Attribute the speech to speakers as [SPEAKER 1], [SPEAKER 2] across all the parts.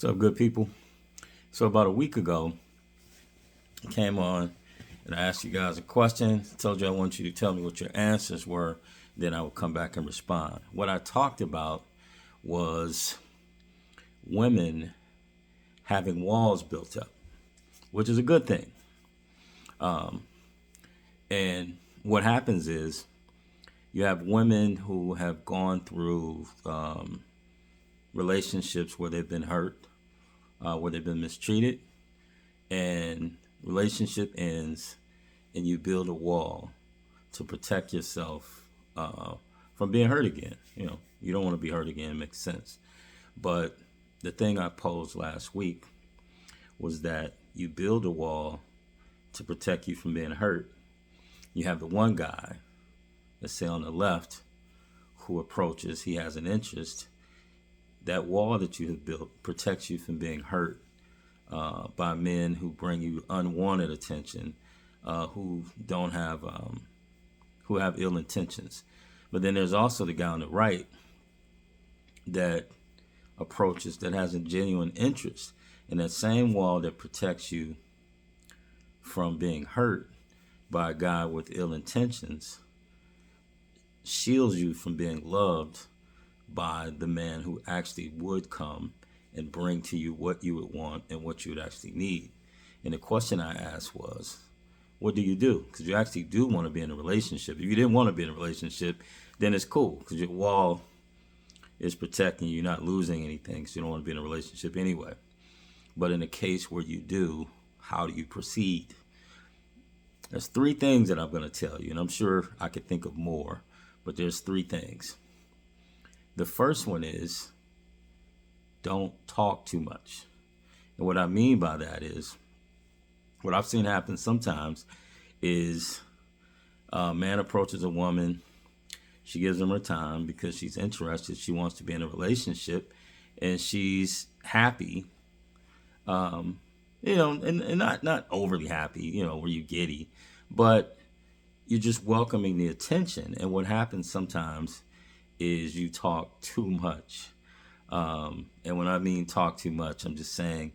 [SPEAKER 1] What's up, good people? So about a week ago, I came on and I asked you guys a question. I told you I want you to tell me what your answers were. Then I would come back and respond. What I talked about was women having walls built up, which is a good thing. And what happens is you have women who have gone through relationships where they've been hurt, where they've been mistreated, and relationship ends, and you build a wall to protect yourself from being hurt again. You don't want to be hurt again. It makes sense. But the thing I posed last week was that you build a wall to protect you from being hurt. You have the one guy, let's say on the left, who approaches, he has an interest. That wall that you have built protects you from being hurt by men who bring you unwanted attention, who don't have, who have ill intentions. But then there's also the guy on the right that approaches, that has a genuine interest. And that same wall that protects you from being hurt by a guy with ill intentions shields you from being loved by the man who actually would come and bring to you what you would want and what you would actually need. And the question I asked was, what do you do? Because you actually do want to be in a relationship. If you didn't want to be in a relationship, then it's cool, because your wall is protecting you, you're not losing anything, so you don't want to be in a relationship anyway. But in a case where you do, how do you proceed? There's three things that I'm going to tell you, and I'm sure I could think of more, but there's three things. The first one is, don't talk too much. And what I mean by that is, what I've seen happen sometimes is a man approaches a woman, she gives him her time because she's interested, she wants to be in a relationship, and she's happy, and not overly happy, where you giddy, but you're just welcoming the attention. And what happens sometimes is you talk too much. And when I mean talk too much, I'm just saying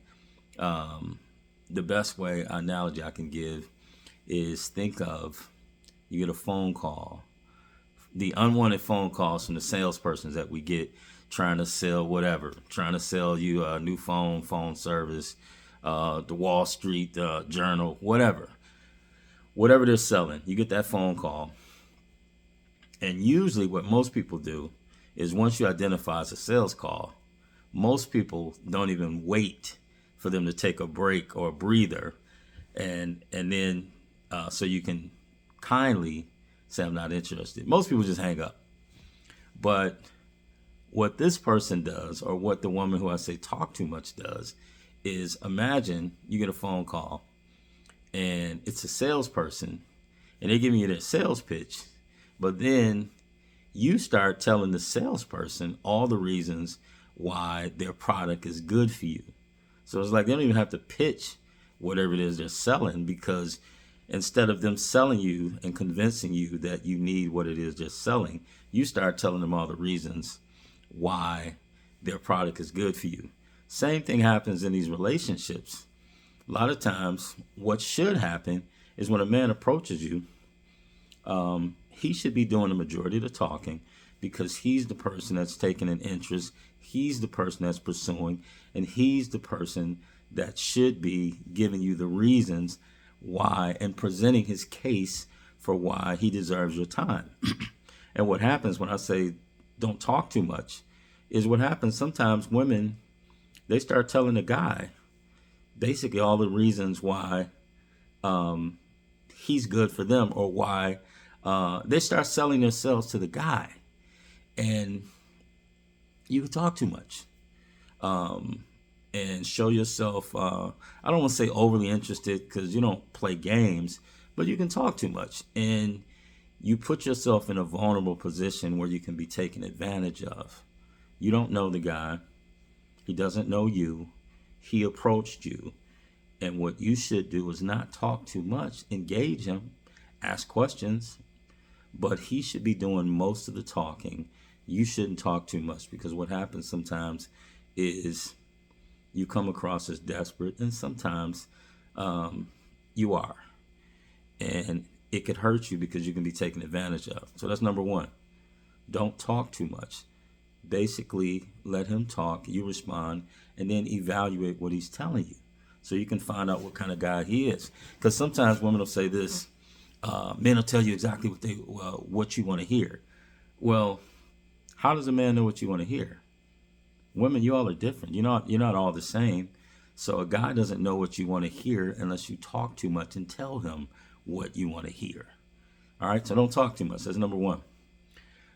[SPEAKER 1] the best analogy I can give is, think of, you get a phone call, the unwanted phone calls from the salespersons that we get trying to sell whatever, trying to sell you a new phone service, the Wall Street Journal, whatever they're selling. You get that phone call. And usually what most people do is, once you identify as a sales call, most people don't even wait for them to take a break or a breather, and then so you can kindly say, I'm not interested. Most people just hang up. But what this person does, or what the woman who I say talk too much does, is, imagine you get a phone call and it's a salesperson and they're giving you their sales pitch, but then you start telling the salesperson all the reasons why their product is good for you. So it's like they don't even have to pitch whatever it is they're selling, because instead of them selling you and convincing you that you need what it is they're selling, you start telling them all the reasons why their product is good for you. Same thing happens in these relationships. A lot of times what should happen is, when a man approaches you, he should be doing the majority of the talking, because he's the person that's taking an interest. He's the person that's pursuing, and he's the person that should be giving you the reasons why and presenting his case for why he deserves your time. And what happens when I say don't talk too much is, what happens sometimes, women, they start telling the guy basically all the reasons why he's good for them, or why they start selling themselves to the guy. And you talk too much and show yourself, I don't want to say overly interested, because you don't play games, but you can talk too much. And you put yourself in a vulnerable position where you can be taken advantage of. You don't know the guy. He doesn't know you. He approached you. And what you should do is not talk too much. Engage him. Ask questions. But he should be doing most of the talking. You shouldn't talk too much, because what happens sometimes is you come across as desperate, and sometimes you are. And it could hurt you because you can be taken advantage of. So that's number one. Don't talk too much. Basically, let him talk, you respond, and then evaluate what he's telling you so you can find out what kind of guy he is. Because sometimes women will say this, men will tell you exactly what you want to hear. Well, how does a man know what you want to hear? Women, you all are different. You're not all the same. So a guy doesn't know what you want to hear unless you talk too much and tell him what you want to hear. All right, so don't talk too much. That's number one.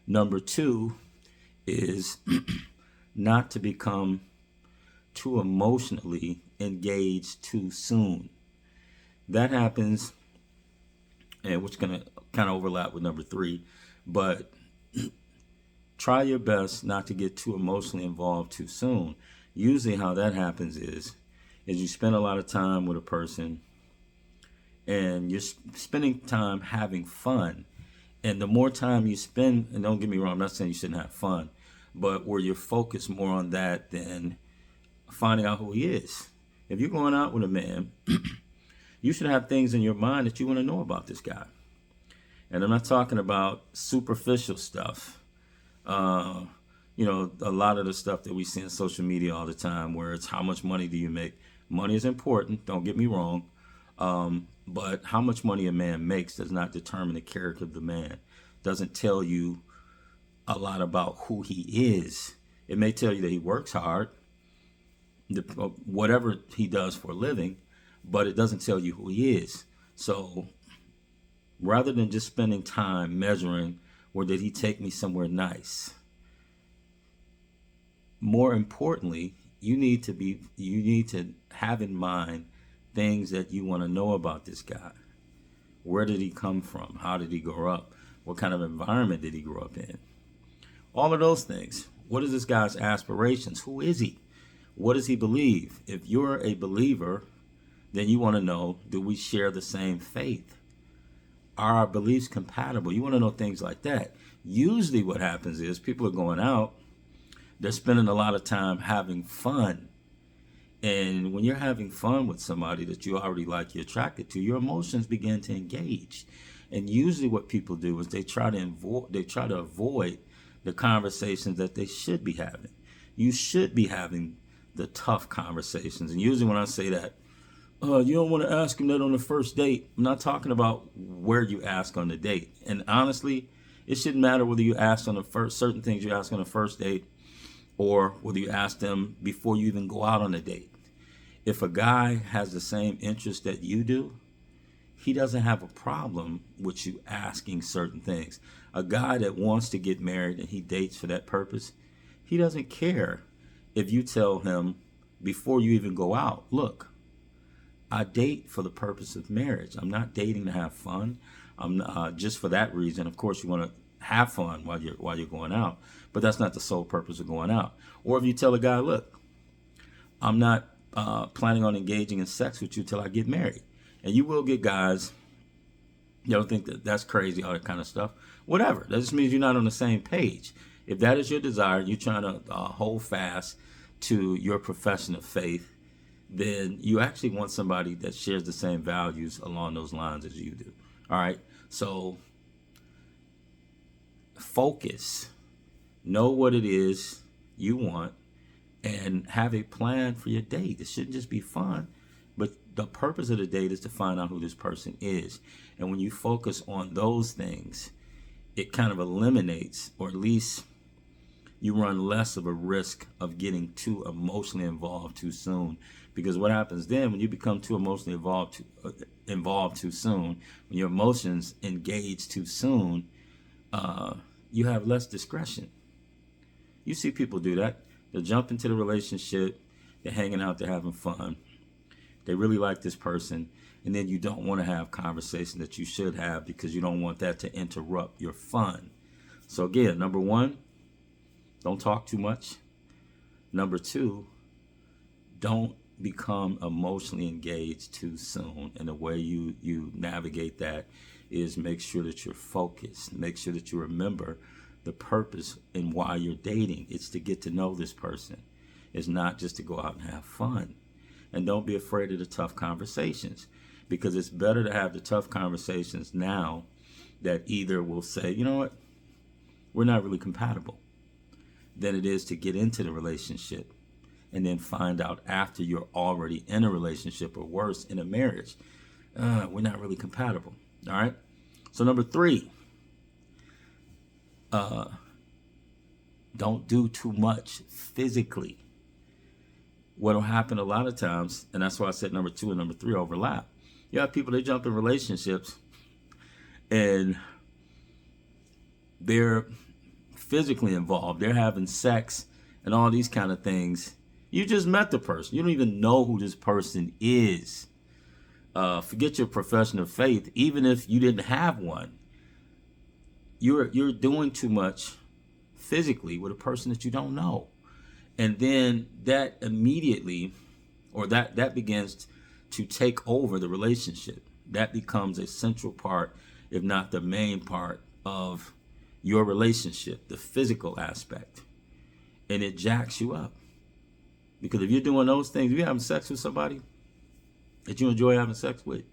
[SPEAKER 1] Number two is not to become too emotionally engaged too soon. That happens, and which is going to kind of overlap with number three, but try your best not to get too emotionally involved too soon. Usually how that happens is you spend a lot of time with a person and you're spending time having fun. And the more time you spend, and don't get me wrong, I'm not saying you shouldn't have fun, but where you're focused more on that than finding out who he is. If you're going out with a man, you should have things in your mind that you want to know about this guy. And I'm not talking about superficial stuff. A lot of the stuff that we see on social media all the time where it's how much money do you make. Money is important, don't get me wrong. But how much money a man makes does not determine the character of the man. Doesn't tell you a lot about who he is. It may tell you that he works hard, whatever he does for a living, but it doesn't tell you who he is. So rather than just spending time measuring, or did he take me somewhere nice? More importantly, you need to have in mind things that you want to know about this guy. Where did he come from? How did he grow up? What kind of environment did he grow up in? All of those things. What is this guy's aspirations? Who is he? What does he believe? If you're a believer, then you want to know, do we share the same faith? Are our beliefs compatible? You want to know things like that. Usually what happens is people are going out, they're spending a lot of time having fun. And when you're having fun with somebody that you already like, you're attracted to, your emotions begin to engage. And usually what people do is they try to avoid the conversations that they should be having. You should be having the tough conversations. And usually when I say that, you don't want to ask him that on the first date. I'm not talking about where you ask on the date. And honestly, it shouldn't matter whether you ask on the first, certain things you ask on the first date, or whether you ask them before you even go out on a date. If a guy has the same interest that you do, he doesn't have a problem with you asking certain things. A guy that wants to get married and he dates for that purpose, he doesn't care if you tell him before you even go out, look, I date for the purpose of marriage. I'm not dating to have fun. I'm just for that reason. Of course, you want to have fun while you're going out, but that's not the sole purpose of going out. Or if you tell a guy, look, I'm not planning on engaging in sex with you till I get married. And you will get guys, think that that's crazy, all that kind of stuff. Whatever. That just means you're not on the same page. If that is your desire, you're trying to hold fast to your profession of faith, then you actually want somebody that shares the same values along those lines as you do. All right. So focus, know what it is you want, and have a plan for your date. It shouldn't just be fun, but the purpose of the date is to find out who this person is. And when you focus on those things, it kind of eliminates, or at least you run less of a risk of getting too emotionally involved too soon. Because what happens then, when you become too emotionally involved too soon, when your emotions engage too soon, you have less discretion. You see people do that. They'll jump into the relationship, they're hanging out, they're having fun. They really like this person, and then you don't want to have conversations that you should have because you don't want that to interrupt your fun. So again, number one, don't talk too much. Number two, don't become emotionally engaged too soon. And the way you navigate that is make sure that you're focused. Make sure that you remember the purpose and why you're dating. It's to get to know this person. is not just to go out and have fun. And don't be afraid of the tough conversations, because it's better to have the tough conversations now that either will say, you know what, we're not really compatible, than it is to get into the relationship and then find out after you're already in a relationship, or worse, in a marriage, we're not really compatible. All right. So number 3, don't do too much physically. What'll happen a lot of times, and that's why I said number 2 and number 3 overlap. You have people, they jump in relationships and they're physically involved. They're having sex and all these kind of things. You just met the person. You don't even know who this person is. Forget your profession of faith. Even if you didn't have one, you're doing too much physically with a person that you don't know. And then that immediately, or that begins to take over the relationship. That becomes a central part, if not the main part, of your relationship, the physical aspect. And it jacks you up. Because if you're doing those things, if you're having sex with somebody that you enjoy having sex with,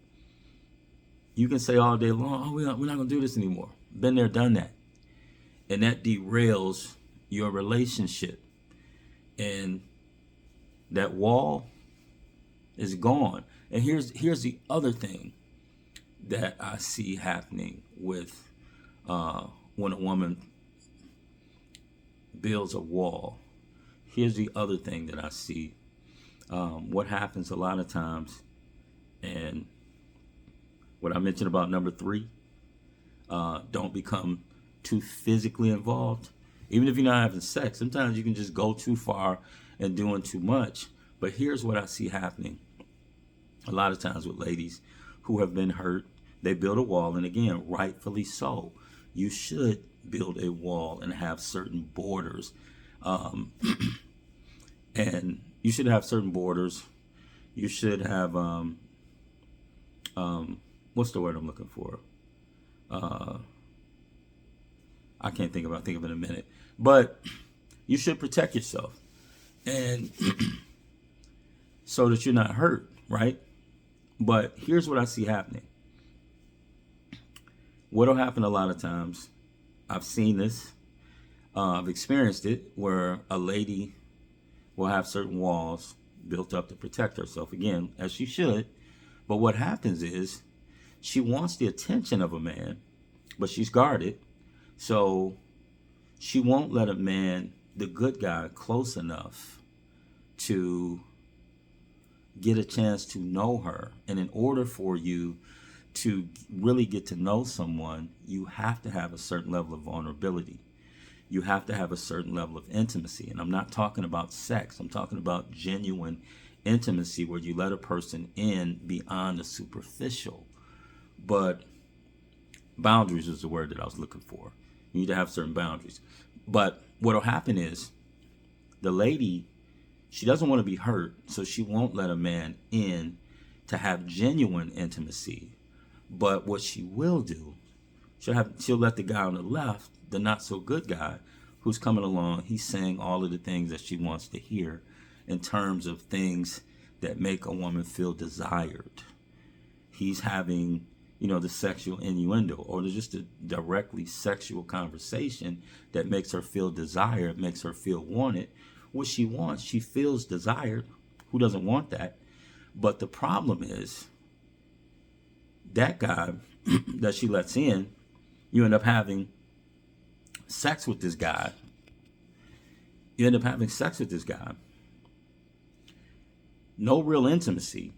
[SPEAKER 1] you can say all day long, oh, we're not going to do this anymore. Been there, done that. And that derails your relationship. And that wall is gone. And here's the other thing that I see happening with when a woman builds a wall. Here's the other thing that I see. What happens a lot of times, and what I mentioned about number 3, don't become too physically involved. Even if you're not having sex, sometimes you can just go too far and doing too much. But here's what I see happening a lot of times with ladies who have been hurt. They build a wall, and again, rightfully so. You should build a wall and have certain borders. And you should have certain borders. You should have, what's the word I'm looking for? I can't think of it. I'll think of it in a minute. But you should protect yourself, and so that you're not hurt, right? But here's what I see happening. What'll happen a lot of times, I've seen this, I've experienced it, where a lady will have certain walls built up to protect herself, again, as she should. But what happens is she wants the attention of a man, but she's guarded. So she won't let a man, the good guy, close enough to get a chance to know her. And in order for you to really get to know someone, you have to have a certain level of vulnerability. You have to have a certain level of intimacy. And I'm not talking about sex. I'm talking about genuine intimacy, where you let a person in beyond the superficial. But boundaries is the word that I was looking for. You need to have certain boundaries. But what will happen is the lady, she doesn't want to be hurt, so she won't let a man in to have genuine intimacy. But what she will do, she'll let the guy on the left, the not so good guy who's coming along, he's saying all of the things that she wants to hear in terms of things that make a woman feel desired. He's having, the sexual innuendo, or just a directly sexual conversation that makes her feel desired, makes her feel wanted. What she wants, she feels desired. Who doesn't want that? But the problem is that guy that she lets in, you end up having sex with this guy. No real intimacy.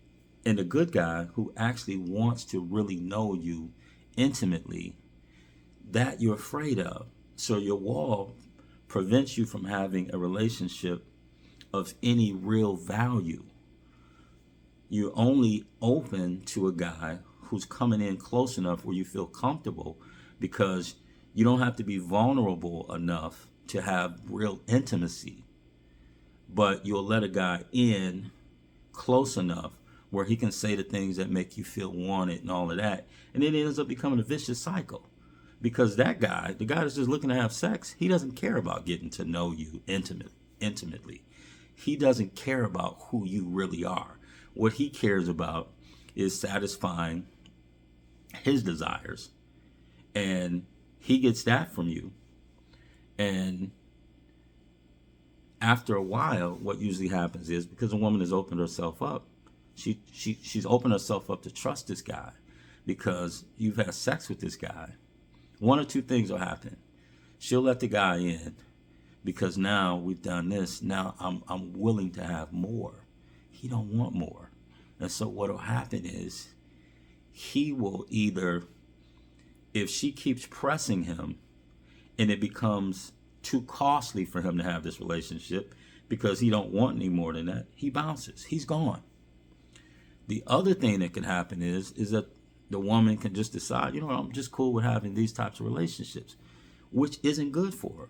[SPEAKER 1] And the good guy who actually wants to really know you intimately, that you're afraid of. So your wall prevents you from having a relationship of any real value. You're only open to a guy who's coming in close enough where you feel comfortable, because you don't have to be vulnerable enough to have real intimacy. But you'll let a guy in close enough where he can say the things that make you feel wanted and all of that. And then it ends up becoming a vicious cycle. Because that guy, the guy that's just looking to have sex, he doesn't care about getting to know you intimately. he doesn't care about who you really are. What he cares about is satisfying his desires, and he gets that from you. And after a while, what usually happens is, because a woman has opened herself up, she's opened herself up to trust this guy, because you've had sex with this guy. One or two things will happen. She'll let the guy in because now we've done this. Now I'm willing to have more. He don't want more. And so what'll happen is he will either, if she keeps pressing him and it becomes too costly for him to have this relationship because he don't want any more than that, he bounces. He's gone. The other thing that can happen is that the woman can just decide, I'm just cool with having these types of relationships, which isn't good for her.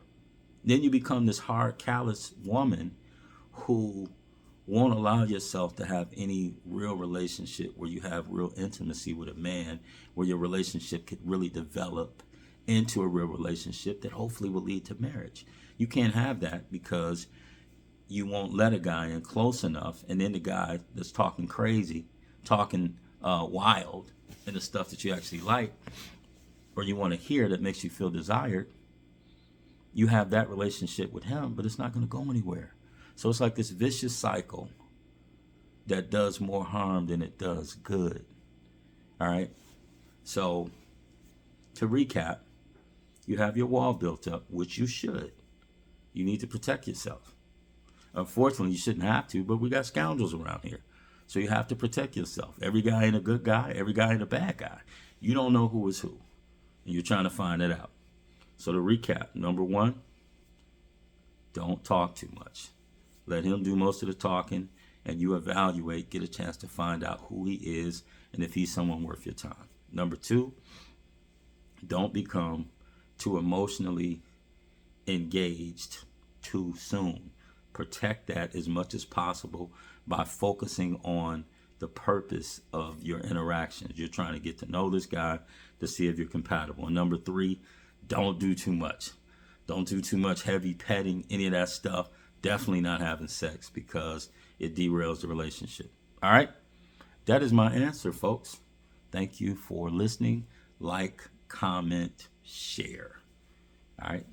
[SPEAKER 1] Then you become this hard, callous woman who won't allow yourself to have any real relationship where you have real intimacy with a man, where your relationship could really develop into a real relationship that hopefully will lead to marriage. You can't have that because you won't let a guy in close enough, and then the guy that's talking crazy, talking wild, and the stuff that you actually like or you want to hear that makes you feel desired, you have that relationship with him, but it's not going to go anywhere. So it's like this vicious cycle that does more harm than it does good. All right? So to recap, you have your wall built up, which you should. You need to protect yourself. Unfortunately, you shouldn't have to, but we got scoundrels around here. So you have to protect yourself. Every guy ain't a good guy. Every guy ain't a bad guy. You don't know who is who. And you're trying to find it out. So to recap, number one, don't talk too much. Let him do most of the talking, and you evaluate, get a chance to find out who he is and if he's someone worth your time. Number two, don't become too emotionally engaged too soon. Protect that as much as possible by focusing on the purpose of your interactions. You're trying to get to know this guy to see if you're compatible. And number three, don't do too much. Don't do too much heavy petting, any of that stuff. Definitely not having sex because it derails the relationship. All right? That is my answer, folks. Thank you for listening. Like, comment, share. All right?